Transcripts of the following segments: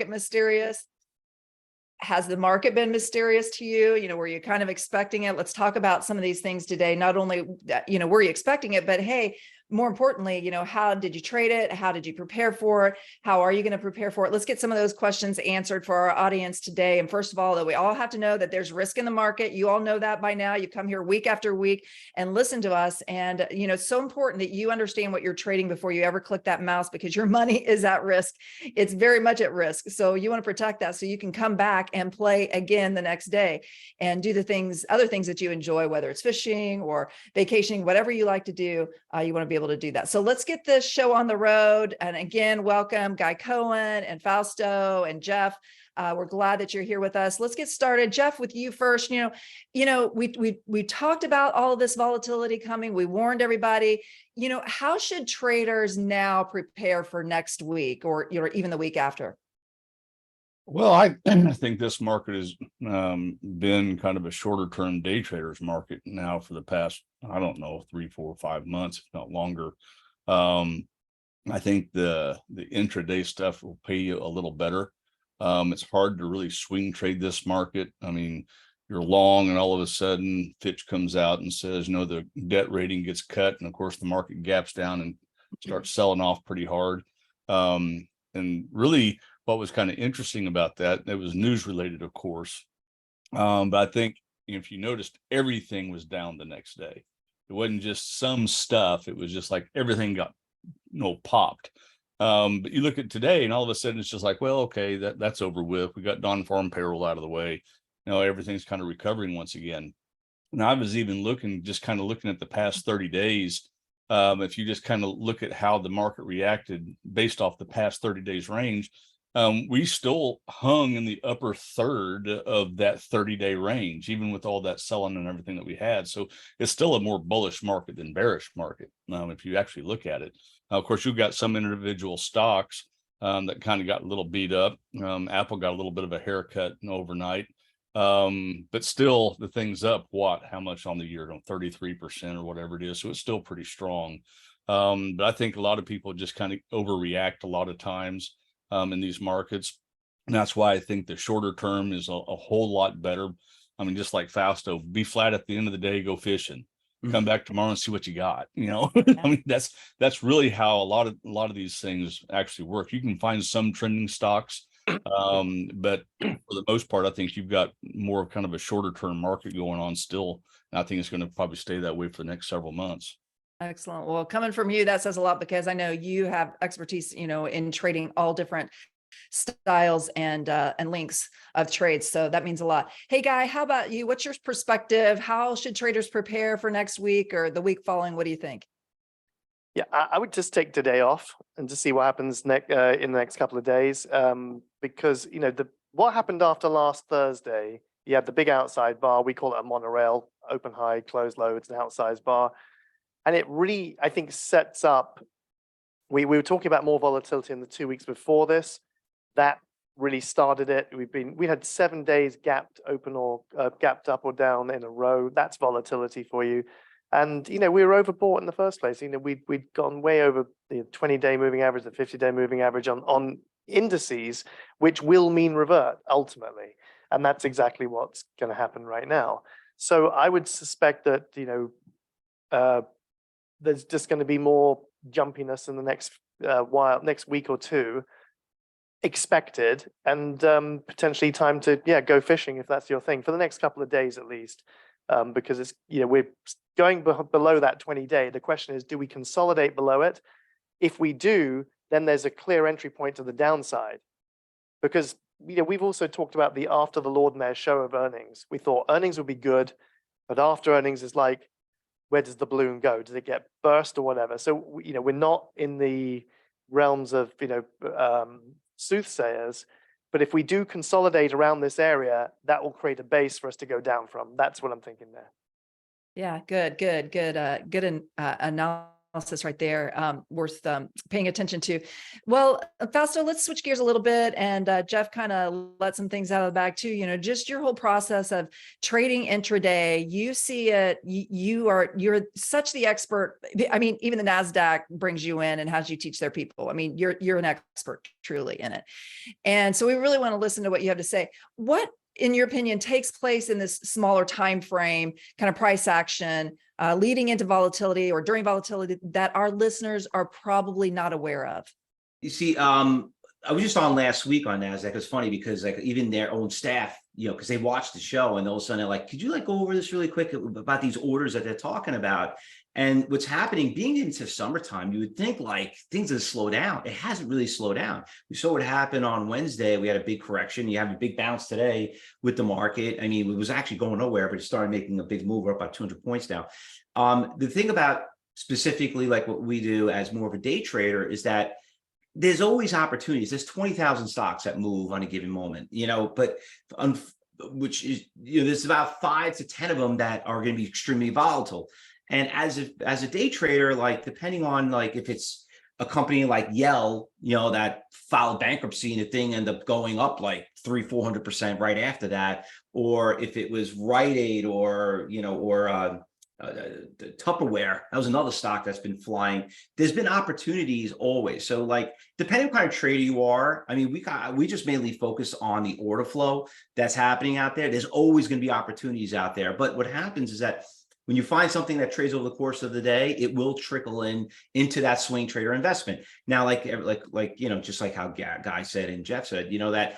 market mysterious? Has the market been mysterious to you? Were you kind of expecting it? Let's talk about some of these things today. Not only, were you expecting it, but hey, more importantly, how did you trade it? How did you prepare for it? How are you going to prepare for it? Let's get some of those questions answered for our audience today. And first of all, that we all have to know that there's risk in the market. You all know that by now. You come here week after week and listen to us. And, it's so important that you understand what you're trading before you ever click that mouse, because your money is at risk. It's very much at risk. So you want to protect that so you can come back and play again the next day and do the other things that you enjoy, whether it's fishing or vacationing, whatever you like to do, you want to be able to do that. So let's get this show on the road. And again, welcome Guy Cohen and Fausto and Jeff. We're glad that you're here with us. Let's get started. Jeff, with you first. We talked about all of this volatility coming. We warned everybody. How should traders now prepare for next week or even the week after? Well, I think this market has been kind of a shorter term day traders market now for the past, I don't know, 3, 4, 5 months, if not longer. I think the intraday stuff will pay you a little better. It's hard to really swing trade this market. I mean, you're long and all of a sudden Fitch comes out and says, the debt rating gets cut. And of course, the market gaps down and starts selling off pretty hard. And really, what was kind of interesting about that, it was news related, of course. But I think if you noticed, everything was down the next day. It wasn't just some stuff. It was just like everything got, popped. But you look at today and all of a sudden it's just like, well, okay, that's over with. We got non-farm payroll out of the way. Everything's kind of recovering once again. And I was even looking at the past 30 days. If you just kind of look at how the market reacted based off the past 30 days range, we still hung in the upper third of that 30-day range, even with all that selling and everything that we had. So it's still a more bullish market than bearish market, if you actually look at it. Now, of course, you've got some individual stocks that kind of got a little beat up. Apple got a little bit of a haircut overnight, but still the thing's up, how much on the year? 33% or whatever it is. So it's still pretty strong. But I think a lot of people just kind of overreact a lot of times in these markets. And that's why I think the shorter term is a whole lot better. I mean, just like Fausto, be flat at the end of the day, go fishing, come back tomorrow and see what you got. I mean, that's really how a lot of these things actually work. You can find some trending stocks, but for the most part, I think you've got more of kind of a shorter term market going on still. And I think it's going to probably stay that way for the next several months. Excellent. Well, coming from you, that says a lot, because I know you have expertise, in trading all different styles and links of trades. So that means a lot. Hey, Guy, how about you? What's your perspective? How should traders prepare for next week or the week following? What do you think? Yeah, I would just take today off and just see what happens in the next couple of days. Because what happened after last Thursday, you had the big outside bar. We call it a monorail, open high, close low. It's an outsized bar. And it really, I think, sets up, we were talking about more volatility in the 2 weeks before this. That really started it. We had 7 days gapped open or gapped up or down in a row. That's volatility for you. And, we were overbought in the first place. We'd gone way over the 20-day moving average, the 50-day moving average on indices, which will mean revert ultimately. And that's exactly what's going to happen right now. So I would suspect that, there's just going to be more jumpiness in the next week or two expected, and potentially time to go fishing if that's your thing for the next couple of days at least, because it's we're going below that 20-day. The question is, do we consolidate below it? If we do, then there's a clear entry point to the downside, because we've also talked about the after the Lord Mayor show of earnings. We thought earnings would be good, but after earnings is like, where does the balloon go? Does it get burst or whatever? So, we're not in the realms of, soothsayers, but if we do consolidate around this area, that will create a base for us to go down from. That's what I'm thinking there. Yeah, good analysis analysis right there, worth paying attention to. Well, Fausto, let's switch gears a little bit, and Jeff kind of let some things out of the bag too. Just your whole process of trading intraday. You see it. You're such the expert. I mean, even the NASDAQ brings you in and has you teach their people. I mean, you're an expert truly in it, and so we really want to listen to what you have to say. What, in your opinion, takes place in this smaller time frame, kind of price action, leading into volatility or during volatility, that our listeners are probably not aware of? You see, I was just on last week on NASDAQ. It's funny because like even their own staff, because they watched the show and all of a sudden they're like, could you like go over this really quick about these orders that they're talking about? And what's happening, being into summertime, you would think like things would slow down. It hasn't really slowed down. We saw what happened on Wednesday. We had a big correction. You have a big bounce today with the market. I mean, it was actually going nowhere, but it started making a big move. We're up about 200 points now. The thing about specifically like what we do as more of a day trader is that there's always opportunities. There's 20,000 stocks that move on a given moment, but which is, there's about 5 to 10 of them that are going to be extremely volatile. And as a day trader, like depending on like if it's a company like Yell, that filed bankruptcy and the thing ended up going up like 300-400% right after that, or if it was Rite Aid or Tupperware, that was another stock that's been flying. There's been opportunities always. So like depending on what kind of trader you are, I mean, we just mainly focus on the order flow that's happening out there. There's always going to be opportunities out there. But what happens is that when you find something that trades over the course of the day, it will trickle into that swing trader investment. Now, just like how Guy said and Jeff said, that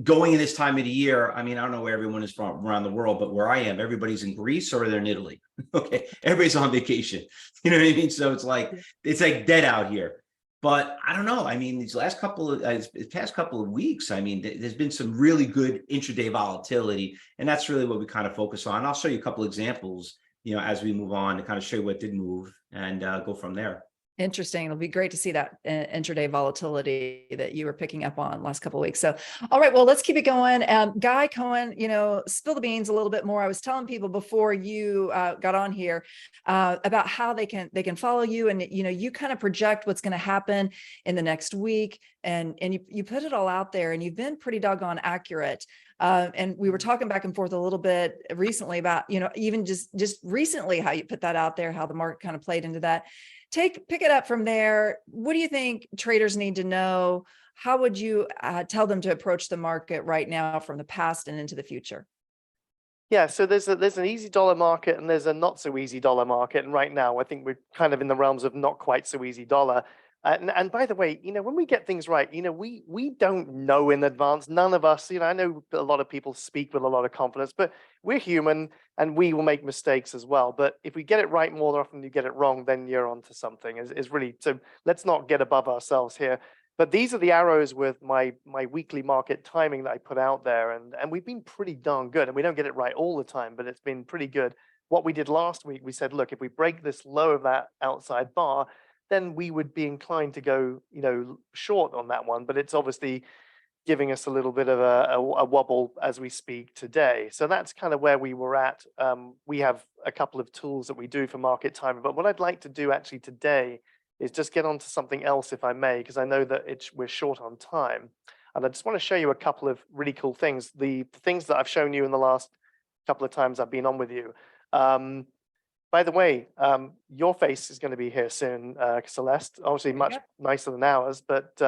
going in this time of the year, I mean, I don't know where everyone is from around the world, but where I am, everybody's in Greece or they're in Italy. Okay, everybody's on vacation. You know what I mean? So it's like dead out here. But I don't know. I mean, these past couple of weeks, I mean, there's been some really good intraday volatility, and that's really what we kind of focus on. I'll show you a couple of examples, as we move on to kind of show you what did move and go from there. Interesting. It'll be great to see that intraday volatility that you were picking up on last couple of weeks. So, all right, well, let's keep it going. Guy Cohen, spill the beans a little bit more. I was telling people before you got on here about how they can follow you, and you kind of project what's going to happen in the next week, and you put it all out there, and you've been pretty doggone accurate. And we were talking back and forth a little bit recently about even just recently how you put that out there, how the market kind of played into that. Pick it up from there. What do you think traders need to know? How would you tell them to approach the market right now from the past and into the future? Yeah, so there's an easy dollar market and there's a not so easy dollar market. And right now, I think we're kind of in the realms of not quite so easy dollar. And by the way, when we get things right, we don't know in advance. None of us, I know a lot of people speak with a lot of confidence, but we're human and we will make mistakes as well. But if we get it right more often than you get it wrong, then you're onto something. Is really, so let's not get above ourselves here. But these are the arrows with my weekly market timing that I put out there, and we've been pretty darn good. And we don't get it right all the time, but it's been pretty good. What we did last week, we said, look, if we break this low of that outside bar, then we would be inclined to go, short on that one. But it's obviously giving us a little bit of a wobble as we speak today. So that's kind of where we were at. We have a couple of tools that we do for market timing. But what I'd like to do actually today is just get onto something else, if I may, because I know that we're short on time. And I just want to show you a couple of really cool things. The things that I've shown you in the last couple of times I've been on with you. By the way, your face is going to be here soon, Celeste. Obviously, much nicer than ours, but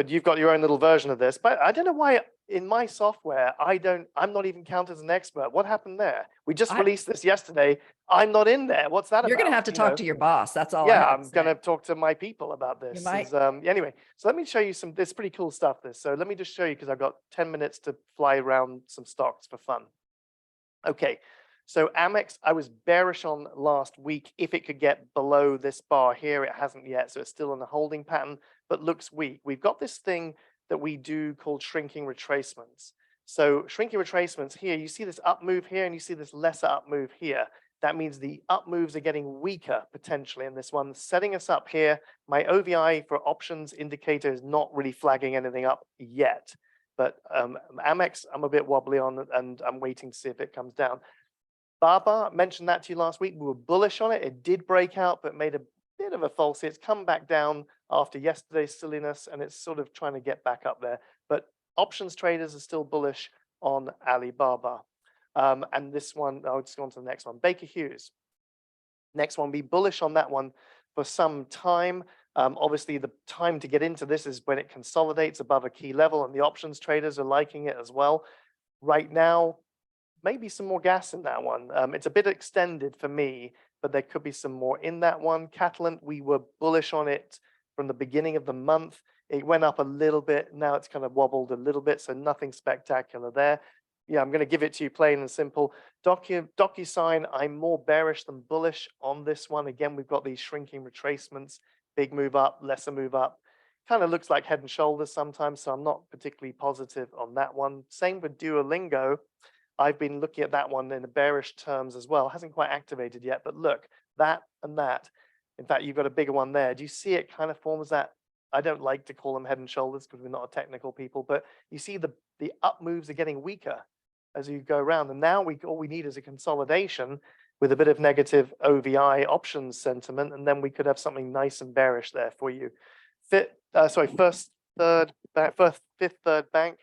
you've got your own little version of this. But I don't know why in my software I'm not even counted as an expert. What happened there? We just released this yesterday. I'm not in there. What's that about? You're going to have to talk to your boss. That's all. Yeah, I'm going to talk to my people about this. You might. Anyway, so let me show you this pretty cool stuff. So let me just show you because I've got 10 minutes to fly around some stocks for fun. Okay. So Amex, I was bearish on last week. If it could get below this bar here, it hasn't yet. So it's still in a holding pattern, but looks weak. We've got this thing that we do called shrinking retracements. So shrinking retracements here, you see this up move here and you see this lesser up move here. That means the up moves are getting weaker potentially in this one, setting us up here. My OVI for options indicator is not really flagging anything up yet. But Amex, I'm a bit wobbly on and I'm waiting to see if it comes down. Baba, mentioned that to you last week. We were bullish on it. It did break out, but made a bit of a falsie. It's come back down after yesterday's silliness, and it's sort of trying to get back up there. But options traders are still bullish on Alibaba. And this one, I'll just go on to the next one. Baker Hughes. Next one, be bullish on that one for some time. Obviously, the time to get into this is when it consolidates above a key level, and the options traders are liking it as well. Right now, maybe some more gas in that one. It's a bit extended for me, but there could be some more in that one. Catalent, we were bullish on it from the beginning of the month. It went up a little bit. Now it's kind of wobbled a little bit, so nothing spectacular there. Yeah, I'm going to give it to you plain and simple. DocuSign, I'm more bearish than bullish on this one. Again, we've got these shrinking retracements, big move up, lesser move up. Kind of looks like head and shoulders sometimes, so I'm not particularly positive on that one. Same with Duolingo. I've been looking at that one in the bearish terms as well. Hasn't quite activated yet, but look, that and that. In fact, you've got a bigger one there. Do you see it kind of forms that? I don't like to call them head and shoulders because we're not a technical people, but you see the up moves are getting weaker as you go around. And now all we need is a consolidation with a bit of negative OVI options sentiment, and then we could have something nice and bearish there for you. Fifth Third Bank.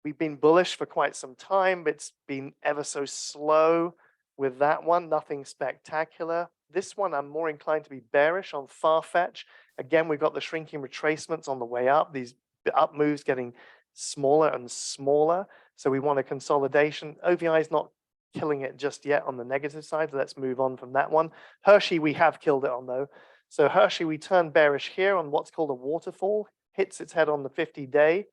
We've been bullish for quite some time. It's been ever so slow with that one, nothing spectacular. This one, I'm more inclined to be bearish on Farfetch. Again, we've got the shrinking retracements on the way up, these up moves getting smaller and smaller. So we want a consolidation. OVI is not killing it just yet on the negative side. Let's move on from that one. Hershey, we have killed it on though. So Hershey, we turn bearish here on what's called a waterfall, hits its head on the 50-day.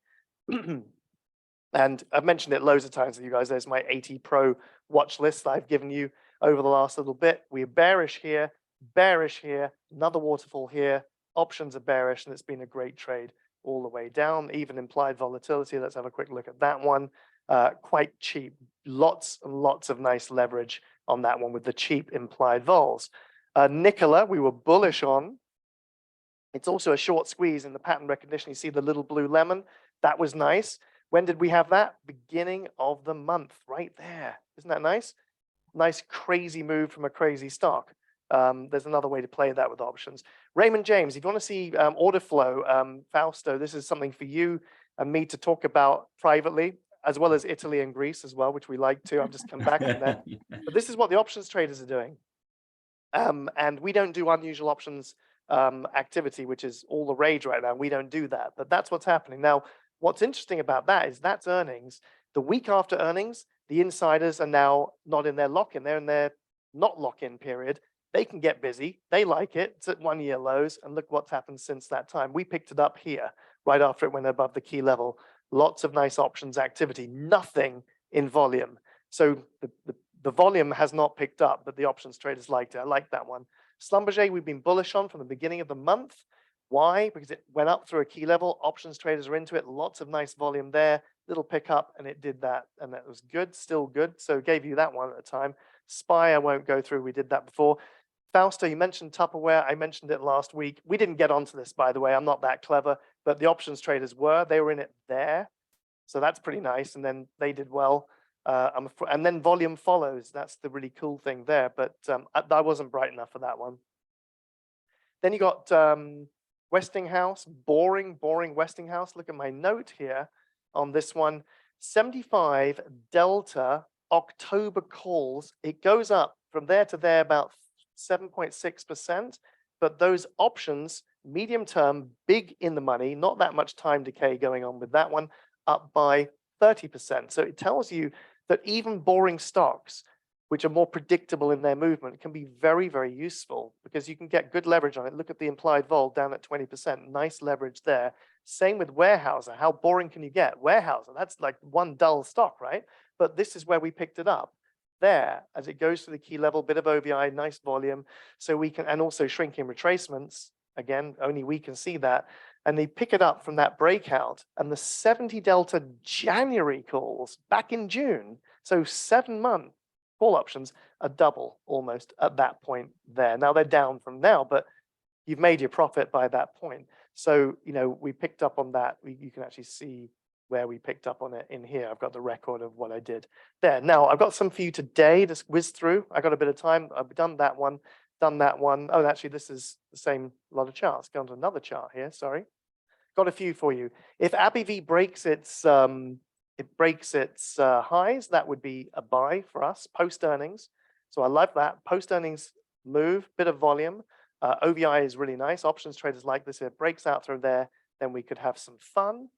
And I've mentioned it loads of times with you guys. There's my 80 Pro watch list that I've given you over the last little bit. We're bearish here, another waterfall here. Options are bearish, and it's been a great trade all the way down. Even implied volatility. Let's have a quick look at that one. Quite cheap. Lots and lots of nice leverage on that one with the cheap implied vols. Nikola, we were bullish on. It's also a short squeeze in the pattern recognition. You see the little blue lemon? That was nice. When did we have that? Beginning of the month, right there. Isn't that nice? Nice crazy move from a crazy stock. There's another way to play that with options. Raymond James, if you want to see order flow, Fausto, this is something for you and me to talk about privately, as well as Italy and Greece as well, which we like to. I've just come back from there. But this is what the options traders are doing. And we don't do unusual options activity, which is all the rage right now. We don't do that, but that's what's happening. Now, what's interesting about that is that's earnings. The week after earnings, the insiders are now not in their lock-in. They're in their not lock-in period. They can get busy. They like it. It's at 1-year lows. And look what's happened since that time. We picked it up here right after it went above the key level. Lots of nice options activity, nothing in volume. So the volume has not picked up, but the options traders liked it. I like that one. Schlumberger, we've been bullish on from the beginning of the month. Why? Because it went up through a key level. Options traders are into it. Lots of nice volume there. Little pickup, and it did that, and that was good. Still good. So gave you that one at a time. SPY, I won't go through. We did that before. Fausto, you mentioned Tupperware. I mentioned it last week. We didn't get onto this, by the way. I'm not that clever, but the options traders were. They were in it there. So that's pretty nice. And then they did well. And then volume follows. That's the really cool thing there. But I wasn't bright enough for that one. Then you got Westinghouse, boring Westinghouse. Look at my note here on this one. 75 delta October calls. It goes up from there to there about 7.6%. But those options, medium term, big in the money, not that much time decay going on with that one, up by 30%. So it tells you that even boring stocks, which are more predictable in their movement, can be very, very useful because you can get good leverage on it. Look at the implied vol down at 20%. Nice leverage there. Same with Weyerhaeuser. How boring can you get? Weyerhaeuser, that's like one dull stock, right? But this is where we picked it up. There, as it goes to the key level, bit of OVI, nice volume. So we can, and also shrinking retracements. Again, only we can see that. And they pick it up from that breakout, and the 70 delta January calls back in June. So 7-month call options are double almost at that point there. Now they're down from now, but you've made your profit by that point. So, you know, we picked up on that. You can actually see where we picked up on it in here. I've got the record of what I did there. Now I've got some for you today to whiz through. I got a bit of time. I've done that one, done that one. Oh, actually, this is the same lot of charts. Go on to another chart here. Sorry, got a few for you. If AbbVie breaks its highs, that would be a buy for us post earnings. So I like that post earnings move, bit of volume. OVI is really nice. Options traders like this. If it breaks out through there, then we could have some fun.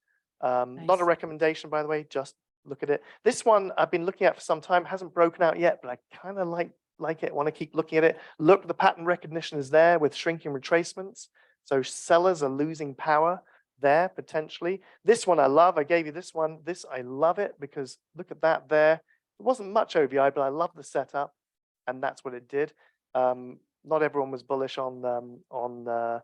Not a Nice. recommendation, by the way, just look at it. This one I've been looking at for some time, hasn't broken out yet, but I kind of like it, want to keep looking at it. Look, the pattern recognition is there with shrinking retracements. So sellers are losing power there potentially. This one I love. I gave you this one. This, I love it because look at that there. It wasn't much OVI, but I love the setup, and that's what it did. Not everyone was bullish on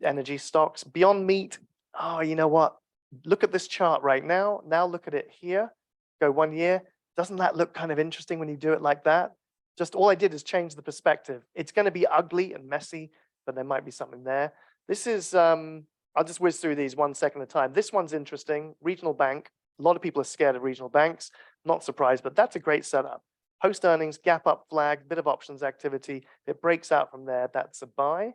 energy stocks. Beyond Meat, oh, you know what? Look at this chart right now. Now look at it here. Go 1 year. Doesn't that look kind of interesting when you do it like that? Just all I did is change the perspective. It's going to be ugly and messy, but there might be something there. This is, I'll just whiz through these 1 second at a time. This one's interesting. Regional bank. A lot of people are scared of regional banks. Not surprised, but that's a great setup. Post earnings, gap up flag, bit of options activity. If it breaks out from there, that's a buy.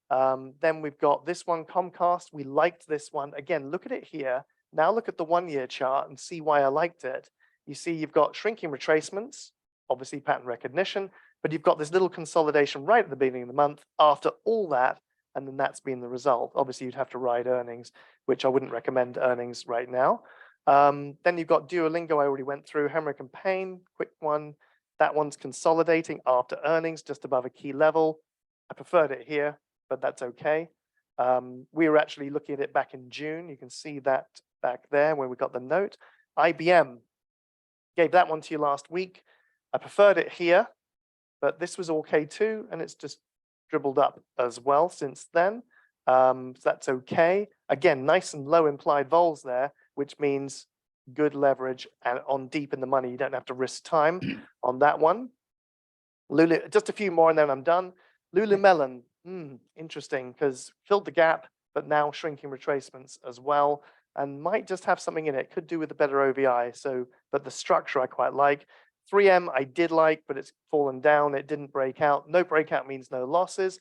Then we've got this one, Comcast. We liked this one. Again, look at it here. Now look at the 1 year chart and see why I liked it. You see you've got shrinking retracements, obviously pattern recognition, but you've got this little consolidation right at the beginning of the month after all that, and then that's been the result. Obviously, you'd have to ride earnings, which I wouldn't recommend earnings right now. Then you've got Duolingo, I already went through. Hemorrhage and Pain, quick one. That one's consolidating after earnings, just above a key level. I preferred it here, but that's okay. We were actually looking at it back in June. You can see that back there where we got the note. IBM, gave that one to you last week. I preferred it here, but this was okay too, and it's just dribbled up as well since then. So that's okay. Again, nice and low implied vols there, which means good leverage, and on deep in the money, you don't have to risk time on that one. Lulu, just a few more and then I'm done. Lululemon, interesting, because filled the gap, but now shrinking retracements as well, and might just have something in it. Could do with a better OVI. So, but the structure I quite like. 3M I did like, but it's fallen down. It didn't break out. No breakout means no losses.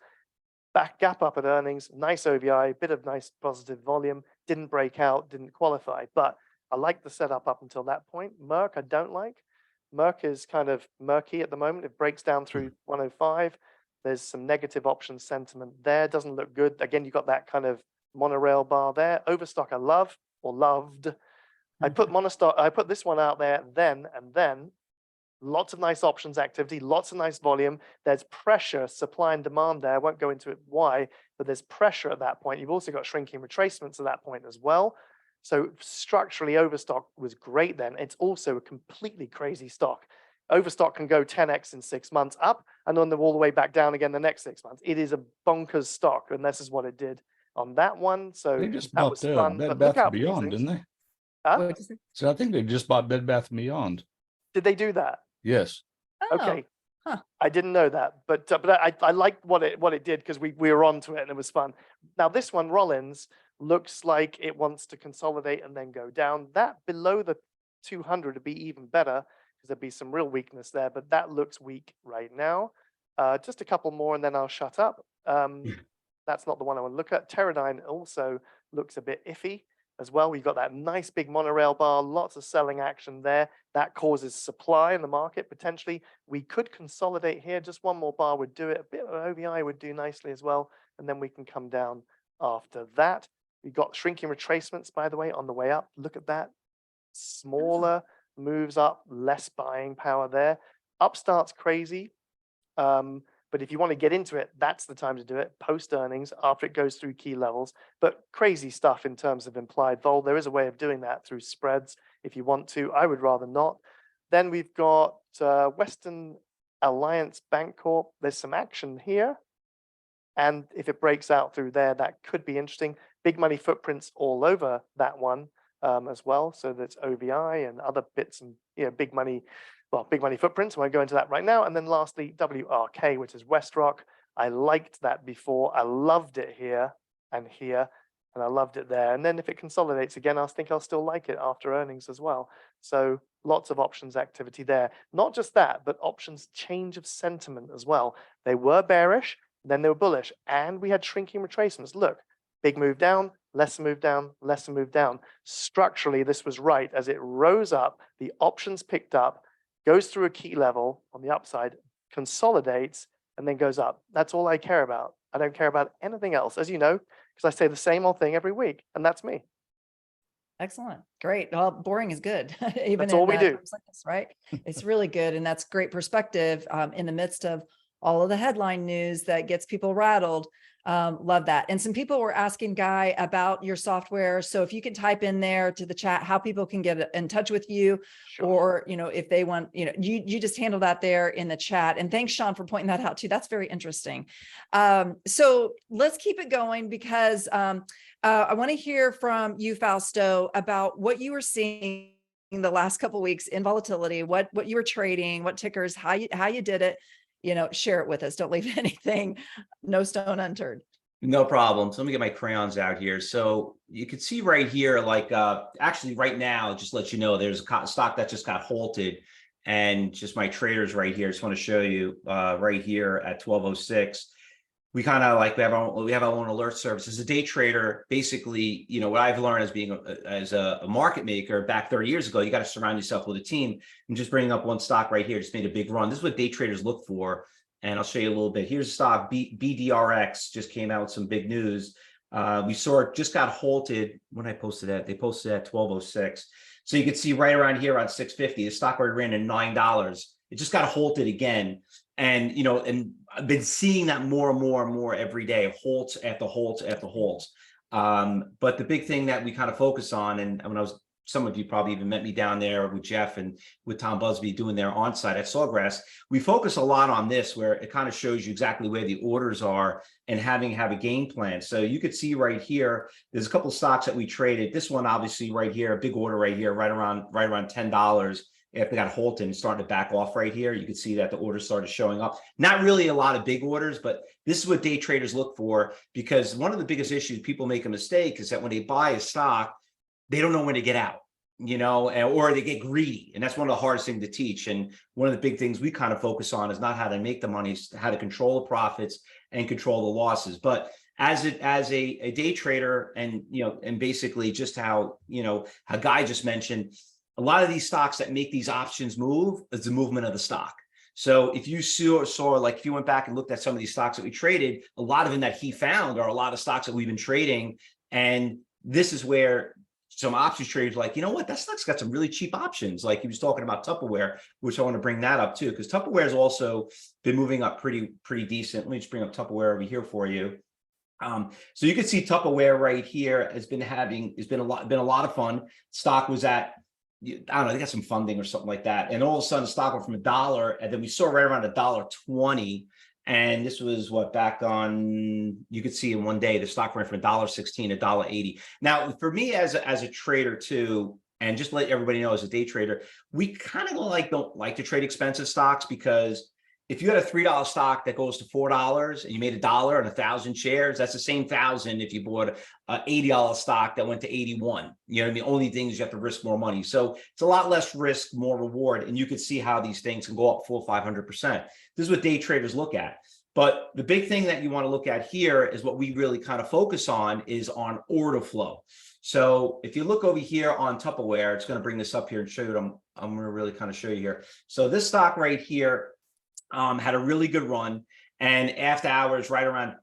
Back gap up at earnings, nice OVI, bit of nice positive volume. Didn't break out, didn't qualify, but I like the setup up until that point. Merck I don't like. Merck is kind of murky at the moment. It breaks down through 105. There's some negative option sentiment there. Doesn't look good. Again, you got that kind of monorail bar there. Overstock I love or loved. I put this one out there then and then. Lots of nice options activity, lots of nice volume. There's pressure, supply and demand there. I won't go into it why, but there's pressure at that point. You've also got shrinking retracements at that point as well. So structurally, Overstock was great then. It's also a completely crazy stock. Overstock can go 10x in 6 months up and then all the way back down again the next 6 months. It is a bonkers stock, and this is what it did on that one. So They just that bought was fun. Bed But Bath look out and for these Beyond, things. didn't they? Huh? What'd you say? So I think they just bought Bed Bath and Beyond. Did they do that? Yes. Oh, Okay. huh. I didn't know that, but I liked what it did because we were onto it and it was fun. Now this one, Rollins, looks like it wants to consolidate and then go down. That below the 200 would be even better because there'd be some real weakness there, but that looks weak right now. Just a couple more and then I'll shut up. That's not the one I want to look at. Teradyne also looks a bit iffy as well. We've got that nice big monorail bar, lots of selling action there. That causes supply in the market potentially. We could consolidate here. Just one more bar would do it. A bit of OVI would do nicely as well. And then we can come down after that. We've got shrinking retracements, by the way, on the way up. Look at that. Smaller moves up, less buying power there. Upstart's crazy. But if you want to get into it, that's the time to do it, post earnings, after it goes through key levels. But crazy stuff in terms of implied vol. There is a way of doing that through spreads if you want to. I would rather not. Then we've got Western Alliance Bancorp. There's some action here. And if it breaks out through there, that could be interesting. Big money footprints all over that one as well. So that's OVI and other bits and big money. Well, big money footprints, I won't go into that right now. And then lastly, WRK, which is WestRock. I liked that before. I loved it here and here. and I loved it there. And then if it consolidates again, I think I'll still like it after earnings as well. So lots of options activity there. Not just that, but options change of sentiment as well. They were bearish, then they were bullish, and we had shrinking retracements. Look, big move down, lesser move down, lesser move down. Structurally, this was right. As it rose up, the options picked up, goes through a key level on the upside, consolidates, and then goes up. That's all I care about. I don't care about anything else, as you know, because I say the same old thing every week, and that's me. Excellent. Great. Well, boring is good. Even That's all we do. times like this, right? It's really good. And that's great perspective in the midst of all of the headline news that gets people rattled. Love that. And some people were asking Guy about your software. So if you can type in there to the chat, how people can get in touch with you, Sure. or, if they want, you just handle that there in the chat. And thanks, Sean, for pointing that out too. That's very interesting. So let's keep it going, because I want to hear from you, Fausto, about what you were seeing in the last couple of weeks in volatility, what you were trading, what tickers, how you did it. Share it with us. Don't leave anything, no stone unturned. No problem. So let me get my crayons out here. So you can see right here, like actually right now, just let you know, there's a stock that just got halted, and just my traders right here. Just want to show you right here at 12:06. We kind of like we have our own alert service. As a day trader, basically, what I've learned as being as a market maker back 30 years ago, you got to surround yourself with a team. And just bringing up one stock right here just made a big run. This is what day traders look for, and I'll show you a little bit. Here's a stock, BDRX, just came out with some big news. We saw it just got halted when I posted that. They posted at 12:06. So you can see right around here on 650, the stock already ran at $9. It just got halted again. And, and I've been seeing that more and more and more every day, halts after halts after halts. But the big thing that we kind of focus on, and when some of you probably even met me down there with Jeff and with Tom Busby doing their on-site at Sawgrass, we focus a lot on this, where it kind of shows you exactly where the orders are and have a game plan. So you could see right here, there's a couple of stocks that we traded. This one, obviously right here, a big order right here, right around $10. After they got halted and starting to back off right here, you could see that the orders started showing up. Not really a lot of big orders, but this is what day traders look for, because one of the biggest issues people make a mistake is that when they buy a stock, they don't know when to get out, or they get greedy. And that's one of the hardest things to teach. And one of the big things we kind of focus on is not how to make the money, it's how to control the profits and control the losses. But as a day trader, and and basically just how Guy just mentioned, a lot of these stocks that make these options move is the movement of the stock. So if you saw, like if you went back and looked at some of these stocks that we traded, a lot of them that he found are a lot of stocks that we've been trading. And this is where some options traders like, what, that stock's got some really cheap options. Like he was talking about Tupperware, which I want to bring that up too, because Tupperware has also been moving up pretty decent. Let me just bring up Tupperware over here for you. So you can see Tupperware right here has been a lot of fun. Stock was at, I don't know, they got some funding or something like that. And all of a sudden the stock went from $1, and then we saw right around $1.20. And this was what, back on, you could see in one day, the stock went from $1.16 to $1.80. Now, for me as a trader too, and just let everybody know as a day trader, we kind of don't like to trade expensive stocks, because if you had a $3 stock that goes to $4 and you made $1 on 1,000 shares, that's the same 1,000 if you bought an $80 stock that went to 81. The only thing is you have to risk more money. So it's a lot less risk, more reward. And you can see how these things can go up 400-500%. This is what day traders look at. But the big thing that you want to look at here is what we really kind of focus on is on order flow. So if you look over here on Tupperware, it's going to bring this up here and show you what I'm going to really kind of show you here. So this stock right here had a really good run, and after hours right around,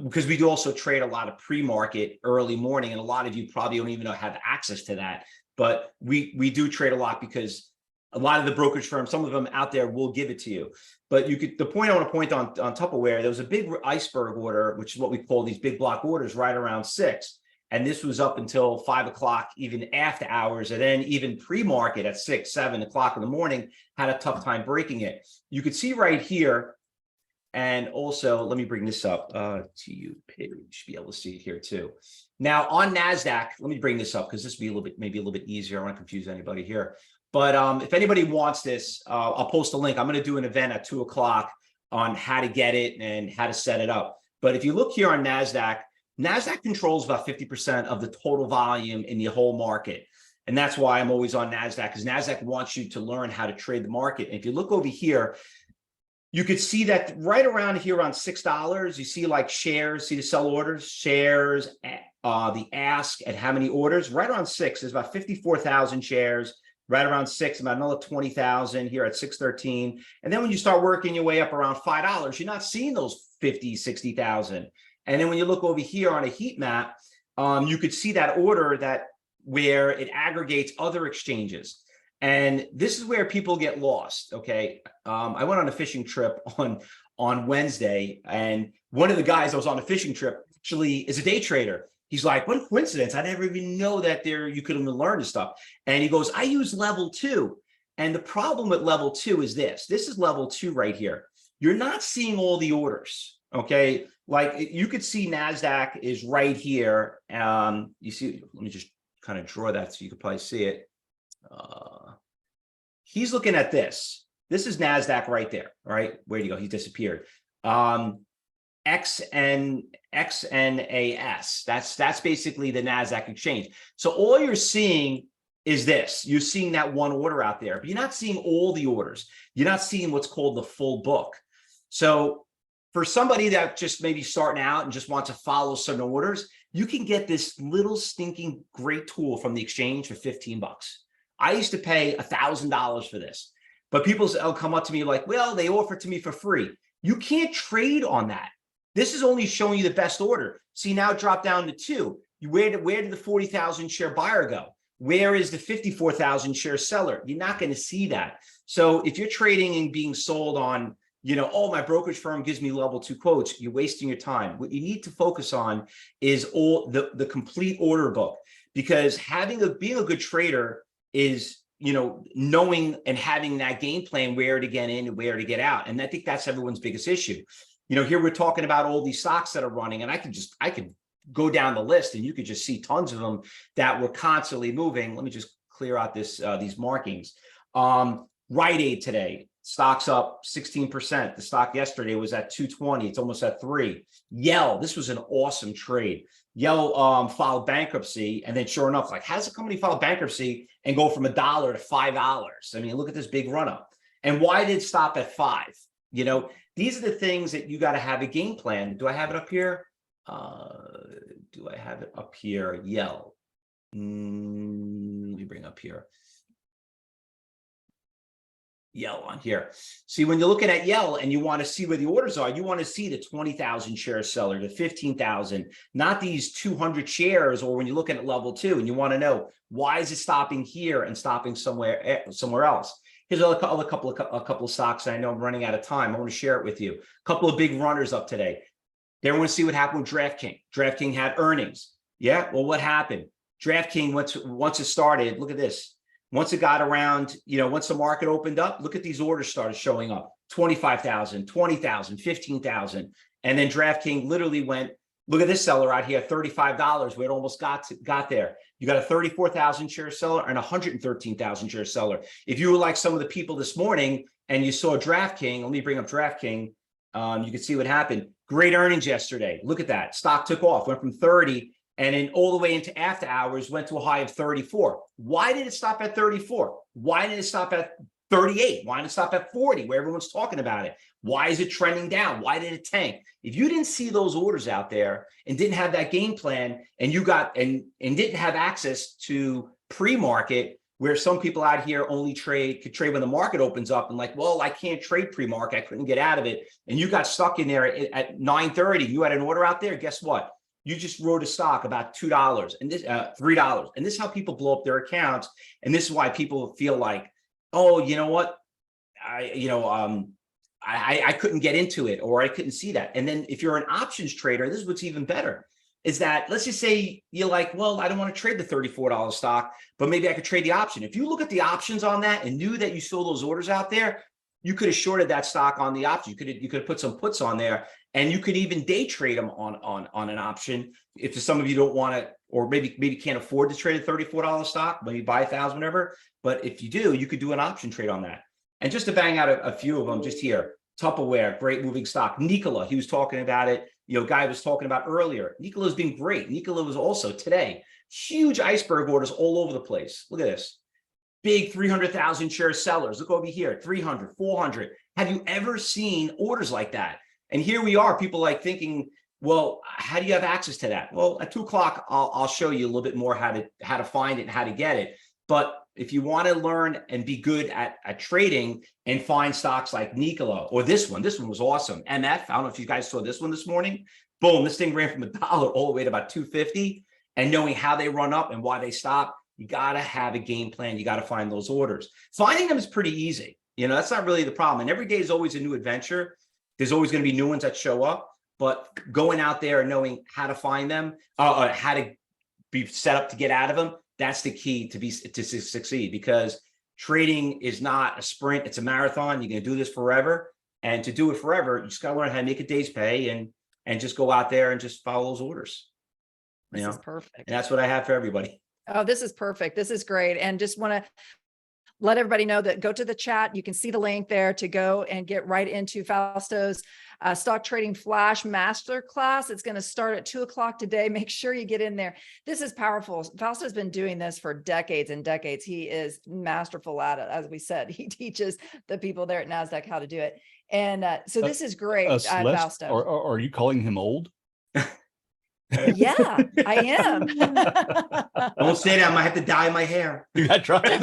because we do also trade a lot of pre-market early morning, and a lot of you probably don't even have access to that, but we do trade a lot, because a lot of the brokerage firms, some of them out there will give it to you. But the point I want to point on Tupperware, there was a big iceberg order, which is what we call these big block orders, right around 6. And this was up until 5 o'clock, even after hours. And then even pre-market at 6, 7 o'clock in the morning, had a tough time breaking it. You could see right here. And also, let me bring this up to you. You should be able to see it here too. Now on NASDAQ, let me bring this up, because this will be maybe a little bit easier. I don't want to confuse anybody here. But if anybody wants this, I'll post a link. I'm going to do an event at 2 o'clock on how to get it and how to set it up. But if you look here on NASDAQ, NASDAQ controls about 50% of the total volume in the whole market. And that's why I'm always on NASDAQ, because NASDAQ wants you to learn how to trade the market. And if you look over here, you could see that right around here on $6, you see like shares, see the sell orders, shares, the ask and how many orders. Right around 6, there's about 54,000 shares. Right around 6, about another 20,000 here at 613. And then when you start working your way up around $5, you're not seeing those 50, 60,000. And then when you look over here on a heat map, you could see that order that where it aggregates other exchanges. And this is where people get lost. Okay. I went on a fishing trip on Wednesday, and one of the guys that was on a fishing trip actually is a day trader. He's like, what a coincidence. I never even know that you could even learn this stuff. And he goes, I use level 2. And the problem with level 2 is this is level 2 right here. You're not seeing all the orders. Okay. Like you could see NASDAQ is right here. You see, let me just kind of draw that so you could probably see it. He's looking at this. This is NASDAQ right there. All right. Where'd he go? He disappeared. XNAS. That's basically the NASDAQ exchange. So all you're seeing is this. You're seeing that one order out there, but you're not seeing all the orders. You're not seeing what's called the full book. So for somebody that just maybe starting out and just wants to follow some orders, you can get this little stinking great tool from the exchange for 15 bucks. I used to pay $1,000 for this, but people will come up to me like, well, they offer it to me for free. You can't trade on that. This is only showing you the best order. See, now it dropped down to 2. Where did the 40,000 share buyer go? Where is the 54,000 share seller? You're not going to see that. So if you're trading and being sold on, oh, my brokerage firm gives me level 2 quotes, you're wasting your time. What you need to focus on is all the complete order book, because being a good trader is, knowing and having that game plan, where to get in and where to get out. And I think that's everyone's biggest issue. Here we're talking about all these stocks that are running, and I could go down the list and you could just see tons of them that were constantly moving. Let me just clear out these markings. Rite Aid today, stock's up 16%. The stock yesterday was at 220. It's almost at 3. Yell, this was an awesome trade. Yell filed bankruptcy, and then sure enough, like, how does a company file bankruptcy and go from $1 to $5? I mean, look at this big run up. And why did it stop at 5? These are the things that you got to have a game plan. Do I have it up here? Do I have it up here? Yell. Let me bring up here. Yell on here. See, when you're looking at Yell and you want to see where the orders are, you want to see the 20,000 share seller, the 15,000, not these 200 shares. Or when you're looking at level 2 and you want to know, why is it stopping here and stopping somewhere else? Here's a couple of stocks. I know I'm running out of time. I want to share it with you. A couple of big runners up today. They want to see what happened with DraftKings. DraftKings had earnings. Yeah. Well, what happened? DraftKings, once it started, look at this. Once it got around, once the market opened up, look at these orders started showing up. 25,000, 20,000, 15,000. And then DraftKings literally went, look at this seller out here, $35, where it almost got there. You got a 34,000 share seller and 113,000 share seller. If you were like some of the people this morning and you saw DraftKings, let me bring up DraftKings, you can see what happened. Great earnings yesterday. Look at that. Stock took off, went from 30 and then all the way into after hours, went to a high of 34. Why did it stop at 34? Why did it stop at 38? Why did it stop at 40, where everyone's talking about it? Why is it trending down? Why did it tank? If you didn't see those orders out there and didn't have that game plan, and you got and didn't have access to pre-market, where some people out here only could trade when the market opens up, and like, well, I can't trade pre-market, I couldn't get out of it, and you got stuck in there at 9:30, you had an order out there, guess what? You just wrote a stock about $2 and this $3. And this is how people blow up their accounts. And this is why people feel like, oh, you know what? I couldn't get into it, or I couldn't see that. And then if you're an options trader, this is what's even better, is that let's just say you're like, well, I don't want to trade the $34 stock, but maybe I could trade the option. If you look at the options on that and knew that you saw those orders out there, you could have shorted that stock on the option. You could have put some puts on there, and you could even day trade them on an option. If some of you don't want to, or maybe can't afford to trade a $34 stock, maybe buy 1,000, whatever. But if you do, you could do an option trade on that. And just to bang out a few of them just here, Tupperware, great moving stock. Nikola, he was talking about it, Guy was talking about earlier. Nicolo's been great. Nicolo was also today, huge iceberg orders all over the place. Look at this. Big 300,000 share sellers. Look over here, 300, 400. Have you ever seen orders like that? And here we are, people like thinking, well, how do you have access to that? Well, at 2 o'clock, I'll show you a little bit more how to find it and how to get it. But if you want to learn and be good at trading and find stocks like Nicolo or this one was awesome. MF, I don't know if you guys saw this one this morning. Boom, this thing ran from $1 all the way to about 250. And knowing how they run up and why they stop, you got to have a game plan. You got to find those orders. Finding them is pretty easy. That's not really the problem. And every day is always a new adventure. There's always going to be new ones that show up. But going out there and knowing how to find them, how to be set up to get out of them, that's the key to succeed, because trading is not a sprint. It's a marathon. You're going to do this forever. And to do it forever, you just got to learn how to make a day's pay and just go out there and just follow those orders. This is perfect. And that's what I have for everybody. Oh, this is perfect. This is great. And just want to let everybody know that go to the chat. You can see the link there to go and get right into Fausto's stock trading flash masterclass. It's going to start at 2 o'clock today. Make sure you get in there. This is powerful. Fausto's been doing this for decades and decades. He is masterful at it. As we said, he teaches the people there at NASDAQ how to do it. And so this is great, Fausto. Are you calling him old? Yeah, I am. I won't say that. I might have to dye my hair. That's right.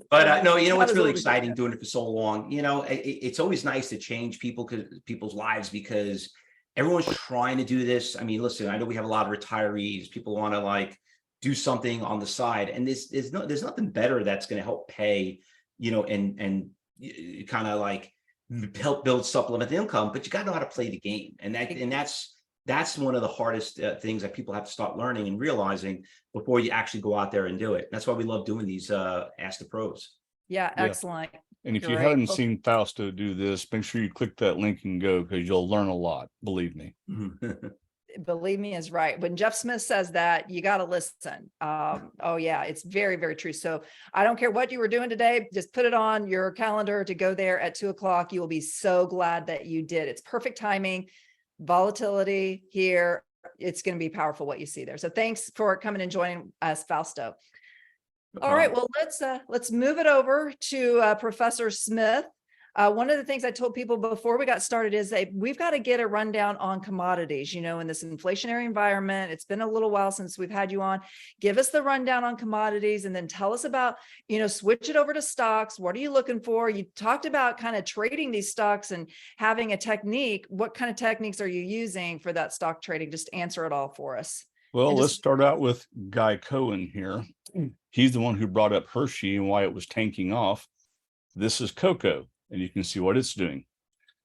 But no, what's really exciting doing it for so long, it's always nice to change people's lives, because everyone's trying to do this. I mean, listen, I know we have a lot of retirees. People want to do something on the side, and there's nothing better that's going to help pay, and kind of help build supplement income, but you got to know how to play the game. And that's one of the hardest things that people have to start learning and realizing before you actually go out there and do it. That's why we love doing these Ask the Pros. Yeah, excellent. And if you haven't seen Fausto do this, make sure you click that link and go, because you'll learn a lot. Believe me. Believe me is right. When Jeff Smith says that, you got to listen. Oh yeah, it's very, very true. So I don't care what you were doing today, just put it on your calendar to go there at 2 o'clock. You will be so glad that you did. It's perfect timing. Volatility here. It's going to be powerful what you see there. So thanks for coming and joining us, Fausto. All right, well, let's move it over to Professor Smith. One of the things I told people before we got started is that we've got to get a rundown on commodities, in this inflationary environment. It's been a little while since we've had you on. Give us the rundown on commodities, and then tell us about, switch it over to stocks. What are you looking for? You talked about kind of trading these stocks and having a technique. What kind of techniques are you using for that stock trading? Just answer it all for us. Well, let's start out with Guy Cohen here. He's the one who brought up Hershey and why it was tanking off. This is cocoa, and you can see what it's doing.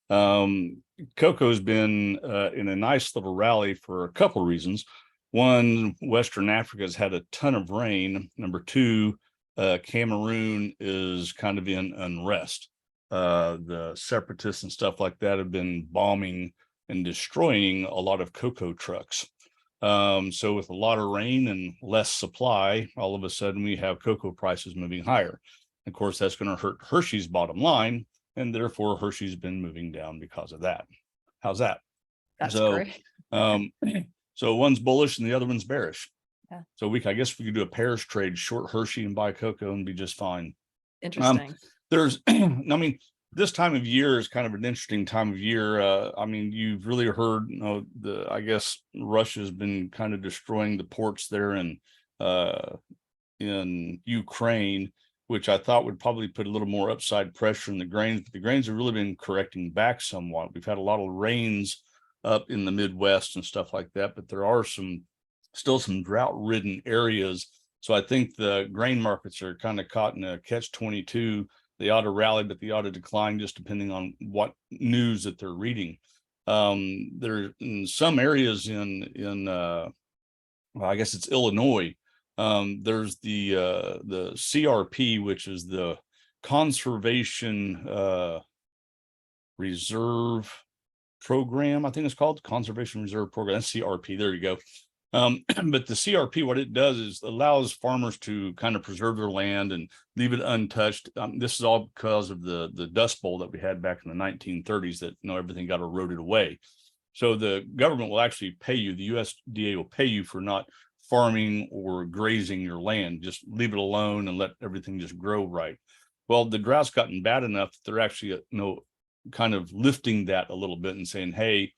Cocoa's been in a nice little rally for a couple of reasons. One, Western Africa's had a ton of rain. Number two, Cameroon is kind of in unrest. The separatists and stuff like that have been bombing and destroying a lot of cocoa trucks. So with a lot of rain and less supply, all of a sudden we have cocoa prices moving higher. Of course, that's going to hurt Hershey's bottom line, and therefore Hershey's been moving down because of that. How's that? That's great. So one's bullish and the other one's bearish. Yeah. So I guess we could do a pairs trade, short Hershey and buy cocoa and be just fine. Interesting. This time of year is kind of an interesting time of year. You've really heard, I guess Russia's been kind of destroying the ports there in Ukraine, which I thought would probably put a little more upside pressure in the grains, but the grains have really been correcting back somewhat. We've had a lot of rains up in the Midwest and stuff like that, but there are still some drought-ridden areas. So I think the grain markets are kind of caught in a catch-22. They ought to rally, but they ought to decline just depending on what news that they're reading. There in some areas I guess it's Illinois. There's the CRP, which is the Conservation Reserve Program. I think it's called Conservation Reserve Program. That's CRP. There you go. But the CRP, what it does is allows farmers to kind of preserve their land and leave it untouched. This is all because of the Dust Bowl that we had back in the 1930s that, everything got eroded away. So the government will actually pay you, the USDA will pay you for not farming or grazing your land. Just leave it alone and let everything just grow right. Well, the drought's gotten bad enough that they're actually, kind of lifting that a little bit and saying, hey,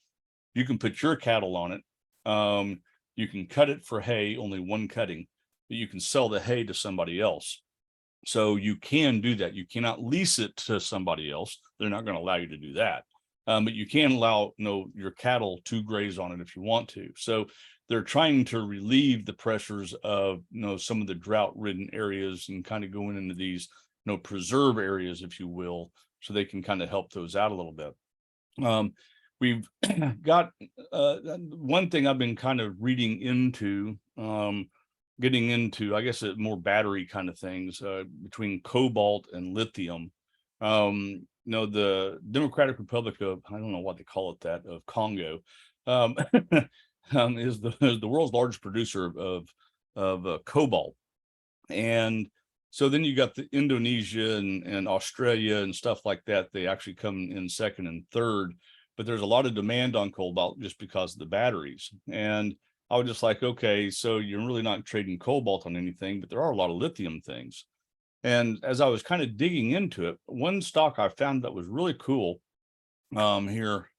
you can put your cattle on it. You can cut it for hay, only one cutting, but you can sell the hay to somebody else. So you can do that. You cannot lease it to somebody else. They're not going to allow you to do that. But you can allow, your cattle to graze on it if you want to. So they're trying to relieve the pressures of, some of the drought-ridden areas and kind of going into these, preserve areas, if you will, so they can kind of help those out a little bit. We've got one thing I've been kind of reading into, getting into, I guess, more battery kind of things between cobalt and lithium. The Democratic Republic of, I don't know what they call it, that of Congo, is the world's largest producer of cobalt. And so then you got the Indonesia and Australia and stuff like that. They actually come in second and third. But there's a lot of demand on cobalt just because of the batteries. And I was just like, okay, so you're really not trading cobalt on anything, but there are a lot of lithium things. And as I was kind of digging into it, one stock I found that was really cool here,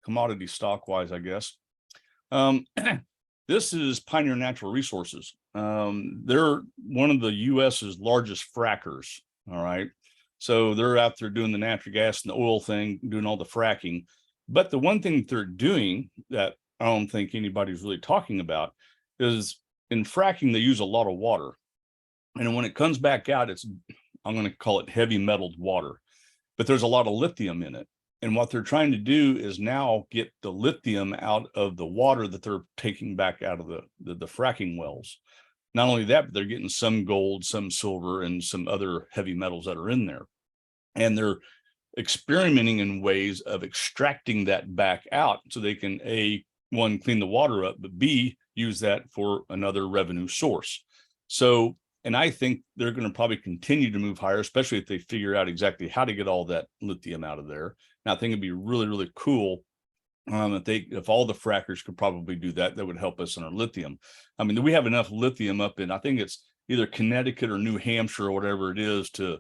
commodity stock wise, I guess. This is Pioneer Natural Resources. They're one of the US's largest frackers. All right. So they're out there doing the natural gas and the oil thing, doing all the fracking. But the one thing that they're doing that I don't think anybody's really talking about is in fracking, they use a lot of water. And when it comes back out, I'm going to call it heavy metalled water, but there's a lot of lithium in it. And what they're trying to do is now get the lithium out of the water that they're taking back out of the fracking wells. Not only that, but they're getting some gold, some silver, and some other heavy metals that are in there. And they're experimenting in ways of extracting that back out so they can, one, clean the water up, but B, use that for another revenue source. So, and I think they're going to probably continue to move higher, especially if they figure out exactly how to get all that lithium out of there. Now, I think it'd be really, really cool if all the frackers could probably do that, that would help us in our lithium. I mean, we have enough lithium up in, I think it's either Connecticut or New Hampshire or whatever it is to